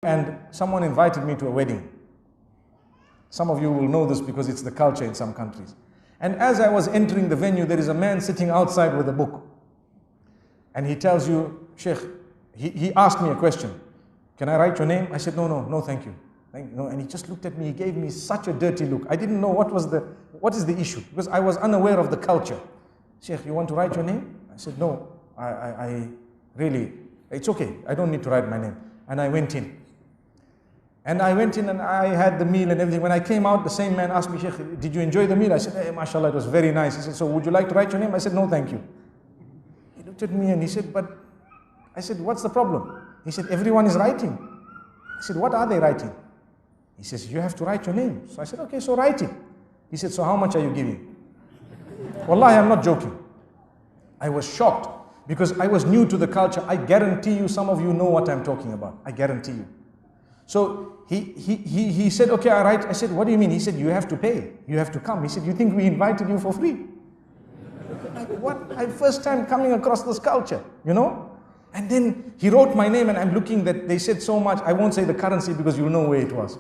And someone invited me to a wedding. Some of you will know this because it's the culture in some countries. And as I was entering the venue, there is a man sitting outside with a book. And he tells you, Sheikh, he asked me a question. Can I write your name? I said, no, thank you. And he just looked at me, he gave me such a dirty look. I didn't know what is the issue, because I was unaware of the culture. Sheikh, you want to write your name? I said, no, I really, it's okay, I don't need to write my name. And I went in. And I went in and I had the meal and everything. When I came out, the same man asked me, Sheikh, did you enjoy the meal? I said, hey, mashallah, it was very nice. He said, so would you like to write your name? I said, no, thank you. He looked at me and he said, I said, what's the problem? He said, everyone is writing. I said, what are they writing? He says, you have to write your name. So I said, okay, so write it. He said, so how much are you giving? Wallahi, I'm not joking. I was shocked because I was new to the culture. I guarantee you, some of you know what I'm talking about. I guarantee you. So he said, okay, I write. I said, what do you mean? He said, you have to pay. You have to come. He said, you think we invited you for free? Like, what? I'm first time coming across this culture, you know? And then he wrote my name and I'm looking that they said so much. I won't say the currency because you'll know where it was.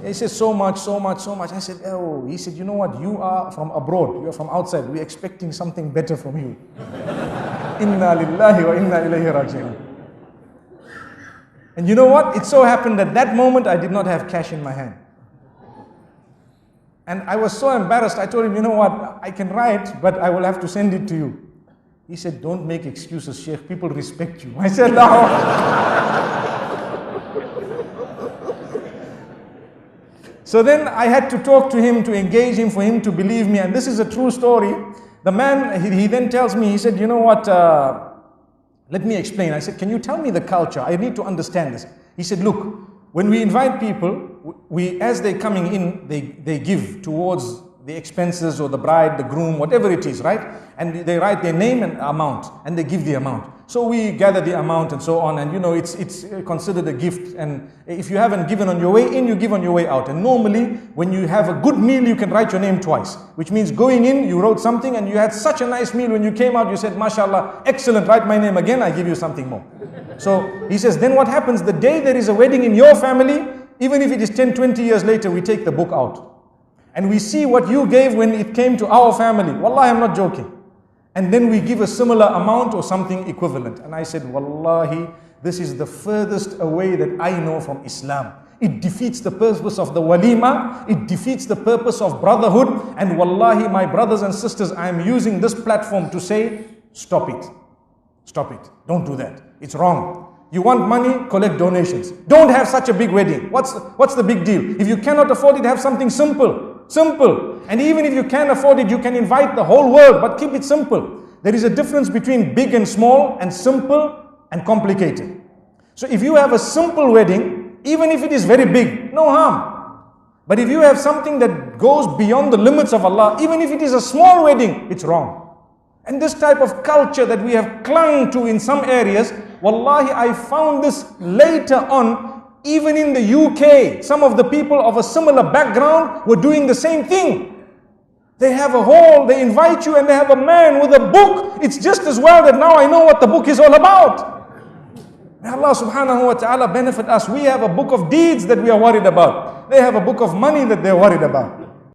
He said so much. I said, oh, he said, you know what? You are from abroad. You are from outside. We're expecting something better from you. Inna lillahi wa inna ilayhi raji'un. And you know what? It so happened that that moment I did not have cash in my hand. And I was so embarrassed. I told him, you know what? I can write, but I will have to send it to you. He said, don't make excuses, Sheikh. People respect you. I said, no. So then I had to talk to him, to engage him, for him to believe me. And this is a true story. The man, he then tells me, he said, you know what? Let me explain. I said, can you tell me the culture? I need to understand this. He said, look, when we invite people, as they're coming in, they give towards the expenses or the bride, the groom, whatever it is, right? And they write their name and amount, and they give the amount. So we gather the amount and so on, and you know, it's considered a gift. And if you haven't given on your way in, you give on your way out. And normally, when you have a good meal, you can write your name twice, which means going in, you wrote something, and you had such a nice meal. When you came out, you said, mashallah, excellent, write my name again, I give you something more. So he says, then what happens? The day there is a wedding in your family, even if it is 10, 20 years later, we take the book out. And we see what you gave when it came to our family. Wallahi, I'm not joking. And then we give a similar amount or something equivalent. And I said, Wallahi, this is the furthest away that I know from Islam. It defeats the purpose of the walima. It defeats the purpose of brotherhood. And Wallahi, my brothers and sisters, I am using this platform to say, stop it. Stop it. Don't do that. It's wrong. You want money? Collect donations. Don't have such a big wedding. What's the big deal? If you cannot afford it, have something simple. Simple. And even if you can afford it, you can invite the whole world, but keep it simple. There is a difference between big and small, and simple and complicated. So if you have a simple wedding, even if it is very big, no harm. But if you have something that goes beyond the limits of Allah, even if it is a small wedding, it's wrong. And this type of culture that we have clung to in some areas, wallahi, I found this later on. Even in the UK, some of the people of a similar background were doing the same thing. They have a hall, they invite you, and they have a man with a book. It's just as well that now I know what the book is all about. May Allah subhanahu wa ta'ala benefit us. We have a book of deeds that we are worried about. They have a book of money that they're worried about.